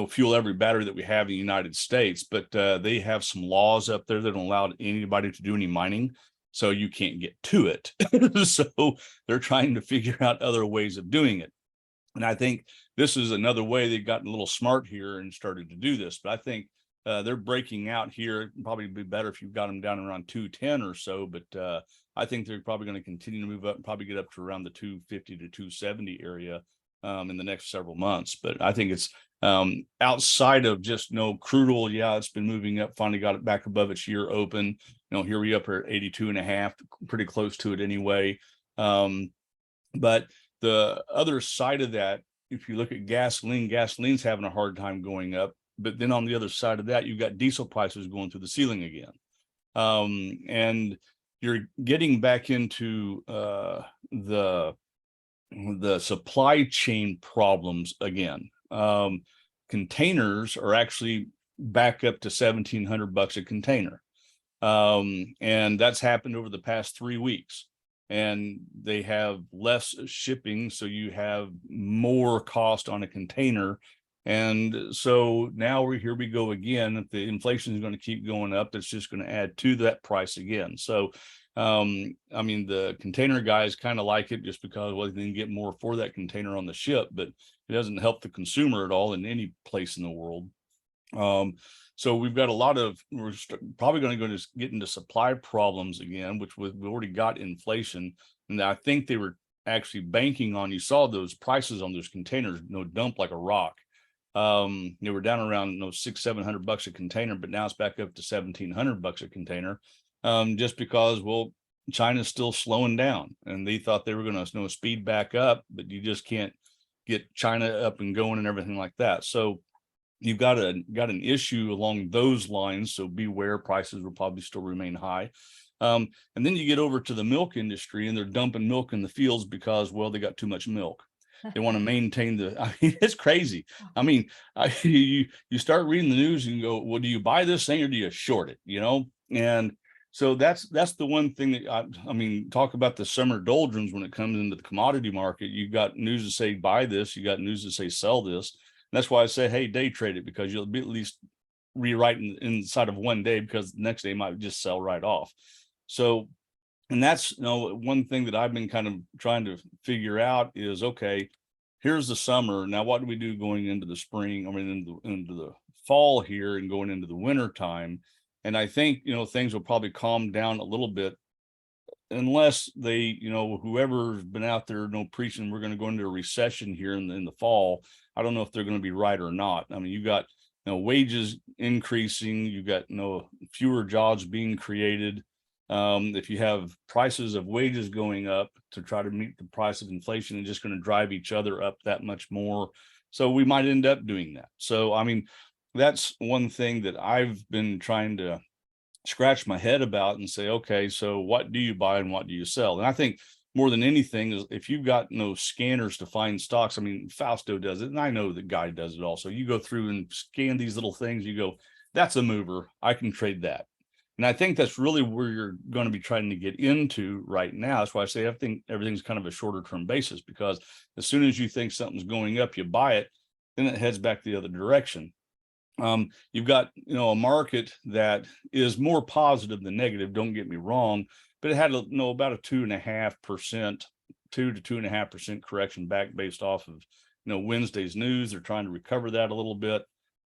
fuel every battery that we have in the United States. But they have some laws up there that don't allow anybody to do any mining. So you can't get to it. So they're trying to figure out other ways of doing it. And I think this is another way they've gotten a little smart here and started to do this. But I think they're breaking out here. It'd probably be better if you've got them down around 210 or so. But I think they're probably going to continue to move up and probably get up to around the 250 to 270 area in the next several months. But I think it's outside of just crude oil. Yeah, it's been moving up, finally got it back above its year open. Here we up here at 82.5, pretty close to it anyway. But the other side of that, if you look at gasoline's having a hard time going up. But then on the other side of that, you've got diesel prices going through the ceiling again. And you're getting back into the supply chain problems again. Containers are actually back up to $1,700 a container. And that's happened over the past 3 weeks. And they have less shipping, so you have more cost on a container. And so now here we go again. If the inflation is going to keep going up, that's just going to add to that price again. So, I mean, the container guys kind of like it just because, well, they can get more for that container on the ship, but it doesn't help the consumer at all in any place in the world. So we've got we're probably going to get into supply problems again, which we already got inflation. And I think they were actually banking on, you saw those prices on those containers, dump like a rock. They were down around $600-700 a container, but now it's back up to $1,700 a container. Just because, well, China's still slowing down, and they thought they were going to speed back up, but you just can't get China up and going and everything like that. So you've got an issue along those lines. So beware, prices will probably still remain high. And then you get over to the milk industry and they're dumping milk in the fields because, well, they got too much milk. They want to maintain I mean, it's crazy. I mean, you start reading the news and you go, well, do you buy this thing or do you short it? You know? And so that's the one thing that I mean, talk about the summer doldrums when it comes into the commodity market. You got news to say buy this, you got news to say sell this. And that's why I say, hey, day trade it, because you'll be at least rewriting inside of one day, because the next day might just sell right off. So, and that's, you know, one thing that I've been kind of trying to figure out is, okay, here's the summer. Now, what do we do going into the spring? I mean, into the fall here and going into the winter time. And I think, you know, things will probably calm down a little bit, unless they, you know, whoever's been out there, preaching we're going to go into a recession here in the fall. I don't know if they're going to be right or not. I mean, you got, you know, wages increasing, you got, you know, fewer jobs being created. If you have prices of wages going up to try to meet the price of inflation, it's just going to drive each other up that much more. So we might end up doing that. So, I mean, that's one thing that I've been trying to scratch my head about and say, okay, so what do you buy and what do you sell? And I think more than anything is, if you've got no scanners to find stocks, I mean, Fausto does it, and I know the guy does it also. You go through and scan these little things, you go, that's a mover, I can trade that. And I think that's really where you're going to be trying to get into right now. That's why I say I think everything's kind of a shorter term basis, because as soon as you think something's going up, you buy it, then it heads back the other direction. You've got, you know, a market that is more positive than negative, don't get me wrong, but it had, you know, about a 2.5%, 2 to 2.5% correction back based off of, you know, Wednesday's news. They're trying to recover that a little bit.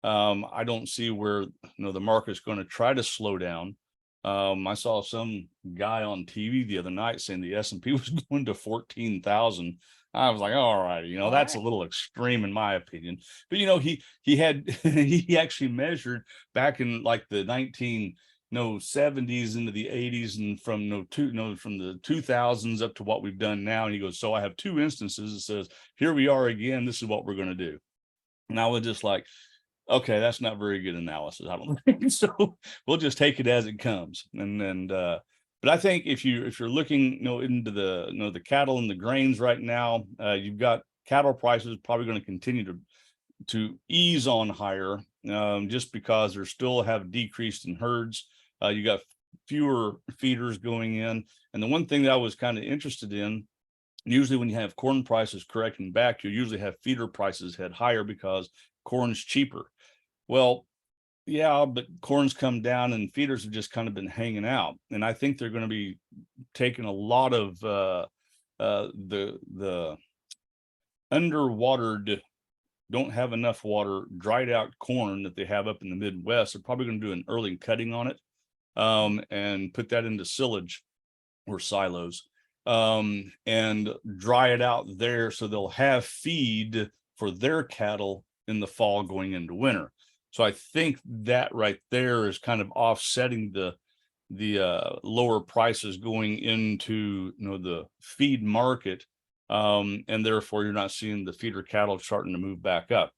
I don't see where, you know, the market's going to try to slow down. I saw some guy on TV the other night saying the S&P was going to 14,000. I was like, all right, you know, that's a little extreme in my opinion. But, you know, he had, he actually measured back in like the 70s into the 80s, and from from the 2000s up to what we've done now. And he goes, so I have two instances. It says, here we are again, this is what we're going to do. And I was just like, okay, that's not very good analysis, I don't think. So we'll just take it as it comes. But I think if you're looking, you know, into the, you know, the cattle and the grains right now, you've got cattle prices probably going to continue to ease on higher, just because they still have decreased in herds. You got fewer feeders going in. And the one thing that I was kind of interested in, usually when you have corn prices correcting back, you usually have feeder prices head higher because corn's cheaper. Well, yeah, but corn's come down and feeders have just kind of been hanging out. And I think they're going to be taking a lot of the underwatered, don't have enough water, dried out corn that they have up in the Midwest. They're probably going to do an early cutting on it, and put that into silage or silos, and dry it out there so they'll have feed for their cattle in the fall going into winter. So I think that right there is kind of offsetting the lower prices going into, you know, the feed market, and therefore you're not seeing the feeder cattle starting to move back up.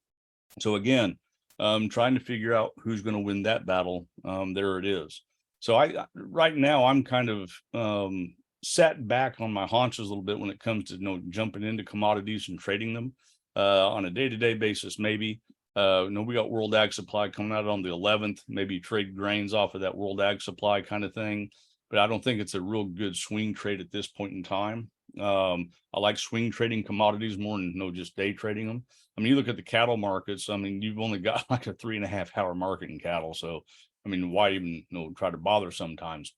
So again, trying to figure out who's going to win that battle. There it is. So right now I'm kind of sat back on my haunches a little bit when it comes to, you know, jumping into commodities and trading them on a day-to-day basis. Maybe you know, we got World Ag Supply coming out on the 11th, maybe trade grains off of that World Ag Supply kind of thing. But I don't think it's a real good swing trade at this point in time. I like swing trading commodities more than, you know, just day trading them. I mean, you look at the cattle markets, I mean, you've only got like a 3.5-hour market in cattle. So, I mean, why even, you know, try to bother sometimes?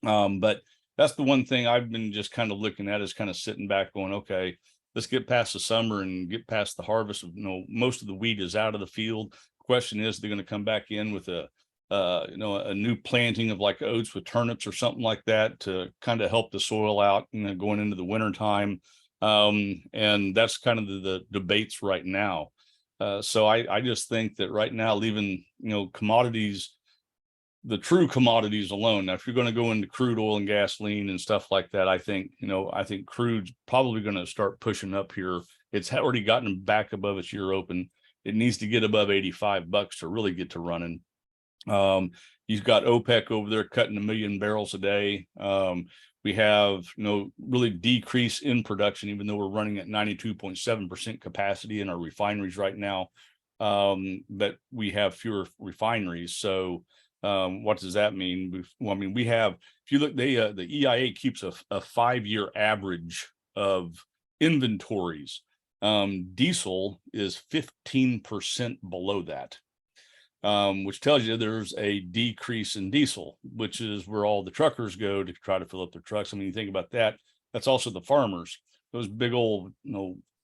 But that's the one thing I've been just kind of looking at, is kind of sitting back going, okay, let's get past the summer and get past the harvest. You know, most of the wheat is out of the field. Question is, they're going to come back in with a you know, a new planting of like oats with turnips or something like that to kind of help the soil out, you know, going into the winter time. And that's kind of the debates right now. So I just think that right now, leaving, you know, commodities, the true commodities alone. Now, if you're going to go into crude oil and gasoline and stuff like that, I think, you know, I think crude's probably going to start pushing up here. It's already gotten back above its year open. It needs to get above $85 to really get to running. You've got OPEC over there cutting 1 million barrels a day. We have, really decrease in production, even though we're running at 92.7% capacity in our refineries right now. But we have fewer refineries. So what does that mean? We have, if you look, the EIA keeps a 5-year average of inventories. Diesel is 15% below that. Which tells you there's a decrease in diesel, which is where all the truckers go to try to fill up their trucks. I mean, you think about that, that's also the farmers. Those big old,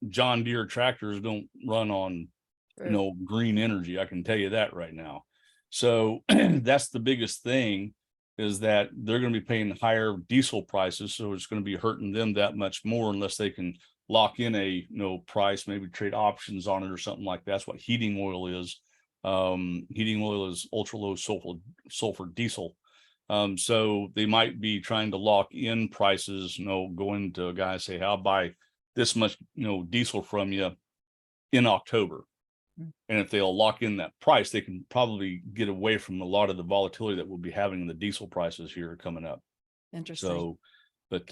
John Deere tractors don't run on, green energy. I can tell you that right now. So that's the biggest thing, is that they're going to be paying higher diesel prices. So it's going to be hurting them that much more unless they can lock in a, price, maybe trade options on it or something like that. That's what heating oil is. Heating oil is ultra low sulfur diesel. So they might be trying to lock in prices, going to a guy and say, I'll buy this much, diesel from you in October. And if they'll lock in that price, they can probably get away from a lot of the volatility that we'll be having in the diesel prices here coming up. Interesting. So, but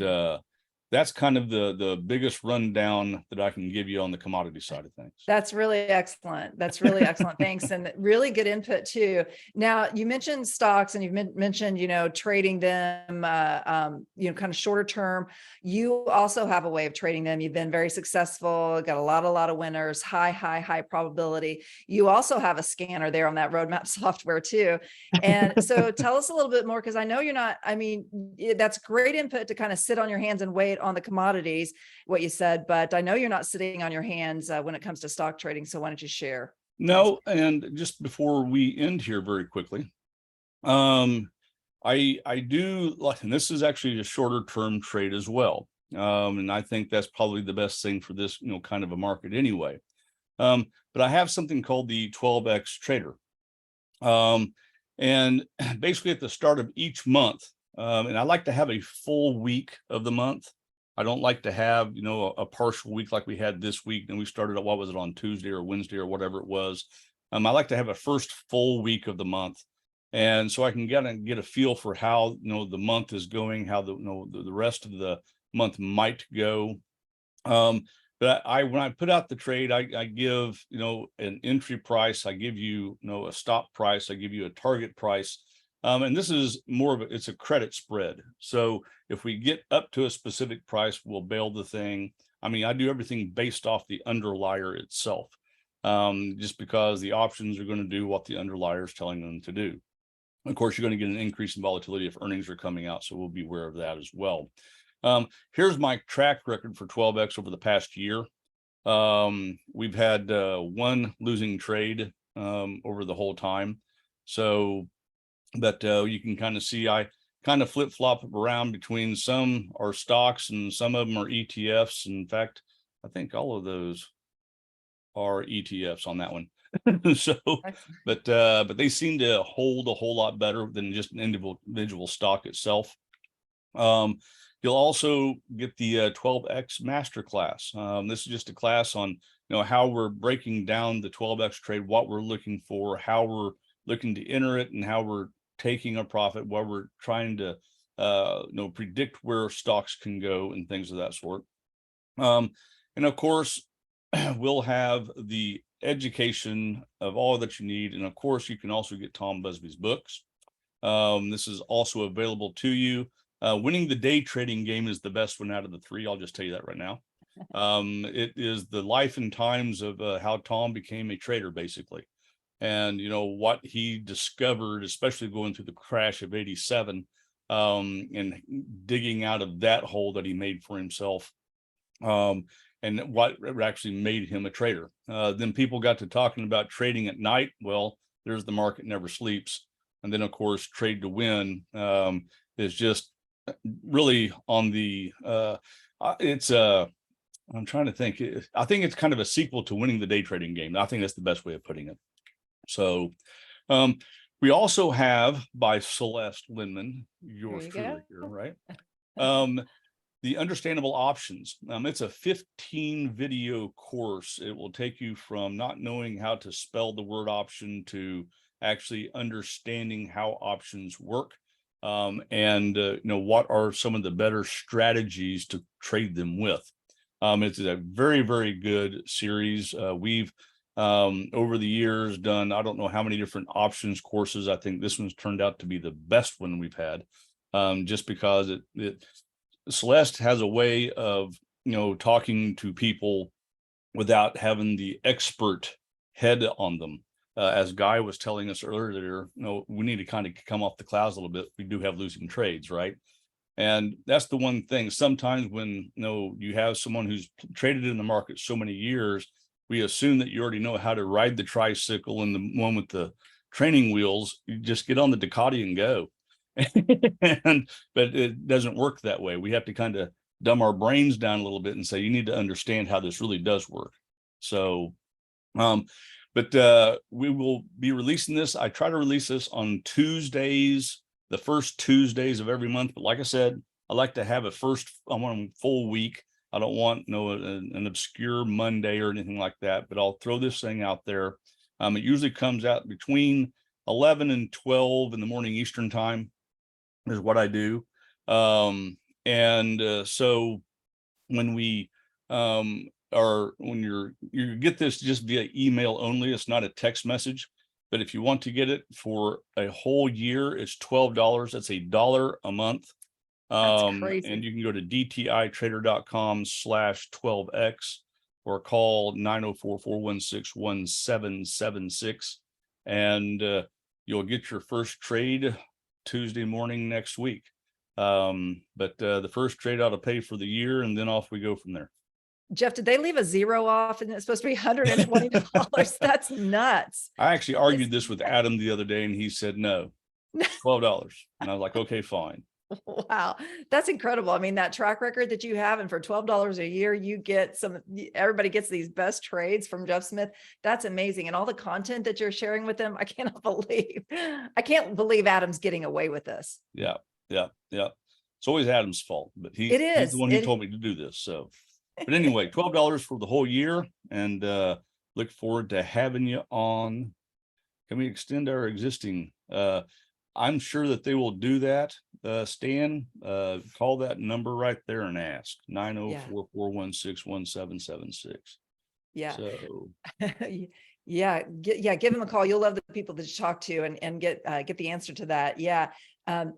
that's kind of the biggest rundown that I can give you on the commodity side of things. That's really excellent. That's really excellent. Thanks. And really good input too. Now you mentioned stocks, and you've mentioned, trading them, kind of shorter term. You also have a way of trading them. You've been very successful, got a lot of winners, high probability. You also have a scanner there on that roadmap software too. And so tell us a little bit more, because I know you're not, that's great input to kind of sit on your hands and wait on the commodities, what you said, but I know you're not sitting on your hands when it comes to stock trading. So why don't you share? No, and just before we end here very quickly, I do like, and this is actually a shorter term trade as well. And I think that's probably the best thing for this, kind of a market anyway. But I have something called the 12X trader. And basically at the start of each month, and I like to have a full week of the month. I don't like to have, a partial week like we had this week. And we started at, what was it, on Tuesday or Wednesday or whatever it was. I like to have a first full week of the month. And so I can get a feel for how, the month is going, how the rest of the month might go. But when I put out the trade, I give, an entry price, I give you, a stop price, I give you a target price. And this is more of it's a credit spread. So if we get up to a specific price, we'll bail the thing. I do everything based off the underlier itself, just because the options are going to do what the underlier is telling them to do. Of course, you're going to get an increase in volatility if earnings are coming out. So we'll be aware of that as well. Here's my track record for 12X over the past year. We've had one losing trade over the whole time. So but you can kind of see I kind of flip-flop around between some are stocks and some of them are ETFs. In fact, I think all of those are ETFs on that one. So, but they seem to hold a whole lot better than just an individual stock itself. You'll also get the 12X masterclass. This is just a class on, how we're breaking down the 12X trade, what we're looking for, how we're looking to enter it, and how we're taking a profit, while we're trying to predict where stocks can go and things of that sort. And of course, we'll have the education of all that you need. And of course, you can also get Tom Busby's books. This is also available to you. Winning the Day Trading Game is the best one out of the three. I'll just tell you that right now. It is the life and times of how Tom became a trader, basically. And, what he discovered, especially going through the crash of '87, and digging out of that hole that he made for himself, and what actually made him a trader. Then people got to talking about trading at night. Well, there's the market never sleeps. And then, of course, Trade to Win is just really on the, I'm trying to think. I think it's kind of a sequel to Winning the Day Trading Game. I think that's the best way of putting it. So we also have, by Celeste Lindman, yours truly here, right? The Understandable Options. It's a 15 video course. It will take you from not knowing how to spell the word option to actually understanding how options work. And what are some of the better strategies to trade them with. It's a very, very good series. We've over the years done, I don't know how many different options courses. I think this one's turned out to be the best one we've had, just because Celeste has a way of, talking to people without having the expert head on them. As Guy was telling us earlier, we need to kind of come off the clouds a little bit. We do have losing trades, right? And that's the one thing. Sometimes when you have someone who's traded in the market so many years, we assume that you already know how to ride the tricycle and the one with the training wheels. You just get on the Ducati and go. But it doesn't work that way. We have to kind of dumb our brains down a little bit and say, you need to understand how this really does work. So, but we will be releasing this. I try to release this on Tuesdays, the first Tuesdays of every month. But like I said, I like to have I want a full week. I don't want an obscure Monday or anything like that, but I'll throw this thing out there. It usually comes out between 11 and 12 in the morning Eastern time is what I do. So when we when you get this just via email only, it's not a text message. But if you want to get it for a whole year, it's $12. That's $1 a month. That's crazy. And you can go to dtitrader.com/12x or call 904-416-1776. And you'll get your first trade Tuesday morning next week. But the first trade ought to pay for the year, and then off we go from there. Jeff, did they leave a zero off and it's supposed to be $120? That's nuts. I actually argued this with Adam the other day, and he said no, $12. And I was like, okay, fine. Wow, that's incredible. I mean, that track record that you have, and for $12 a year, you get everybody gets these best trades from Jeff Smith. That's amazing. And all the content that you're sharing with them, I can't believe Adam's getting away with this. Yeah. It's always Adam's fault, but he's the one who told me to do this. So, but anyway, $12 for the whole year, and look forward to having you on. Can we extend our existing? I'm sure that they will do that. Stan, call that number right there and ask 904-416-1776. Yeah. So give them a call. You'll love the people that you talk to and get the answer to that. Yeah.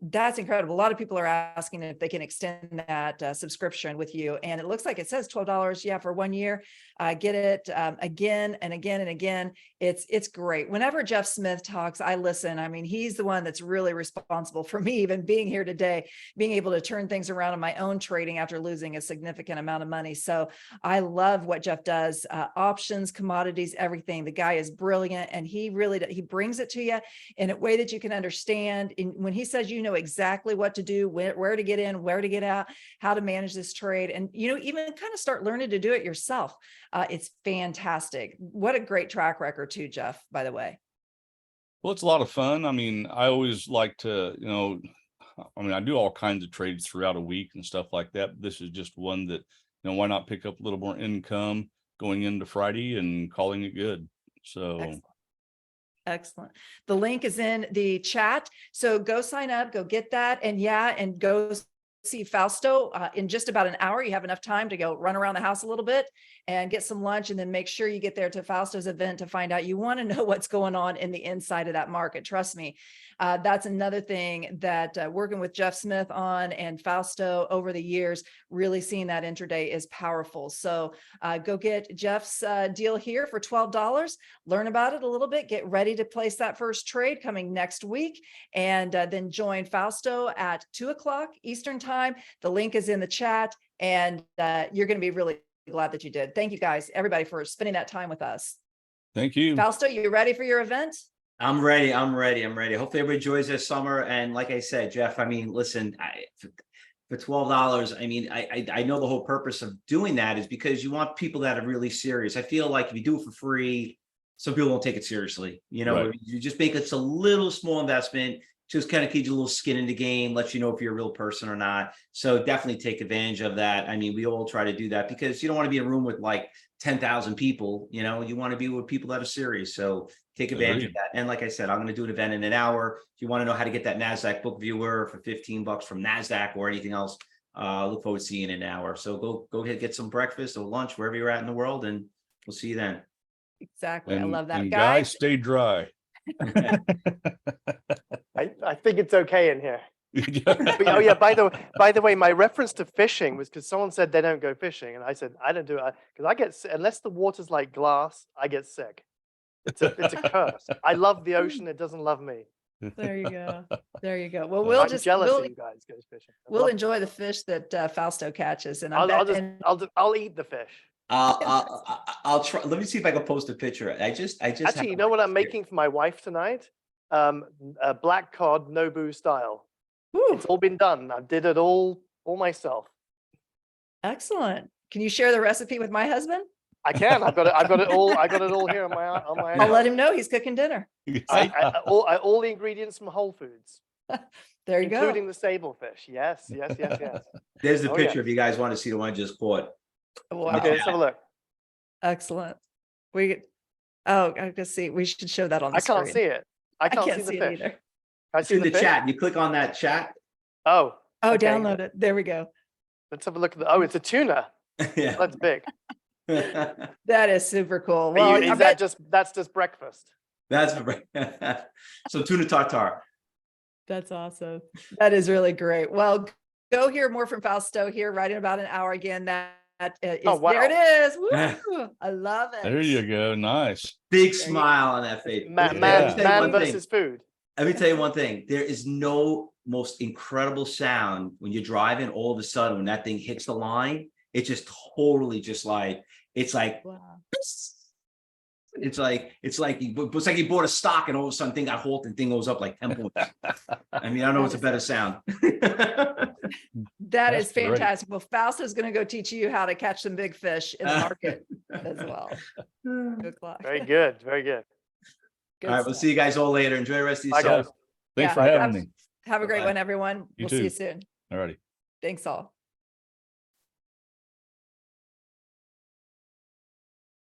That's incredible. A lot of people are asking if they can extend that subscription with you. And it looks like it says $12. Yeah. For 1 year, get it again and again and again. It's great. Whenever Jeff Smith talks, I listen. I mean, he's the one that's really responsible for me even being here today, being able to turn things around in my own trading after losing a significant amount of money. So I love what Jeff does, options, commodities, everything. The guy is brilliant, and he brings it to you in a way that you can understand. And when he says, exactly what to do, where to get in, where to get out, how to manage this trade, and, even kind of start learning to do it yourself. It's fantastic. What a great track record too, Jeff, by the way. Well, it's a lot of fun. I mean, I always like to, I do all kinds of trades throughout a week and stuff like that. This is just one that, why not pick up a little more income going into Friday and calling it good. So Excellent. The link is in the chat. So go sign up, go get that. And go see Fausto in just about an hour. You have enough time to go run around the house a little bit and get some lunch, and then make sure you get there to Fausto's event to find out. You want to know what's going on in the inside of that market. Trust me. That's another thing that working with Jeff Smith on and Fausto over the years, really seeing that intraday is powerful. So go get Jeff's deal here for $12, learn about it a little bit, get ready to place that first trade coming next week, and then join Fausto at 2:00 Eastern time. The link is in the chat, and you're going to be really glad that you did. Thank you guys, everybody, for spending that time with us. Thank you. Fausto, you ready for your event? I'm ready. Hopefully everybody enjoys their summer. And like I said, Jeff, I mean, listen, for $12, I mean, I know the whole purpose of doing that is because you want people that are really serious. I feel like if you do it for free, some people won't take it seriously. Right. You just make it a little small investment. just kind of gives you a little skin in the game, lets you know if you're a real person or not. So definitely take advantage of that. I mean, we all try to do that because you don't want to be in a room with like 10,000 people, you know, you want to be with people that are serious. So take advantage of Agreed. that. And like I said, I'm going to do an event in an hour. If you want to know how to get that NASDAQ book viewer for $15 from NASDAQ or anything else, look forward to seeing you in an hour. So go ahead, get some breakfast or lunch, wherever you're at in the world, and we'll see you then. Exactly. I love that. And Guys, stay dry. I think it's okay in here. But, oh yeah, by the way, my reference to fishing was because someone said they don't go fishing, and I said I don't do it because I get unless the water's like glass, I get sick. It's a curse. I love the ocean; it doesn't love me. there you go. There you go. Well, I'm jealous of you guys goes fishing. we'll enjoy the fish that Fausto catches, and I'll eat the fish. I'll try. Let me see if I can post a picture. I just Actually, you know what I'm making for my wife tonight? A black cod Nobu style. It's all been done. I did it all myself. Excellent. Can you share the recipe with my husband? I can. I've got it all here on my. I'll let him know he's cooking dinner. All the ingredients from Whole Foods. There you go. Including the sable fish. Yes. There's the Oh, picture yeah. if you guys want to see the one I just caught. Wow. Okay, let's have a look. Excellent. I can see. We should show that on the I screen. can't see it. I can't see the see it fish. either. Can I It's see in the fish? chat. You click on that chat. Oh, Oh, okay. download it. There we go. Let's have a look at the. Oh, it's a tuna. Yeah. That's big. That is super cool. Are Well, you- I bet that's just breakfast? That's so tuna tartare. that's awesome. That is really great. Well, go hear more from Fausto here, right in about an hour again. That is, Oh, wow. there it is. Woo! I love it. There you go. Nice. Big There you smile on that face. Man, Yeah. man versus food. Let me tell you one thing. There is no most incredible sound when you're driving. All of a sudden, when that thing hits the line, it just totally just like it's like Wow. it's like you bought a stock and all of a sudden thing got halted and thing goes up like 10 points. I mean, I don't know what's a better sound. That That's is great. fantastic. Well, Fausto is going to go teach you how to catch some big fish in the market as well. Good luck. Very good. Very good. Good All right, we'll stuff. see you guys all later. Enjoy the rest of your Bye, show. guys. Thanks Yeah. for having me. Have a great Bye-bye. one, everyone. You We'll see too. you soon. All righty. Thanks all.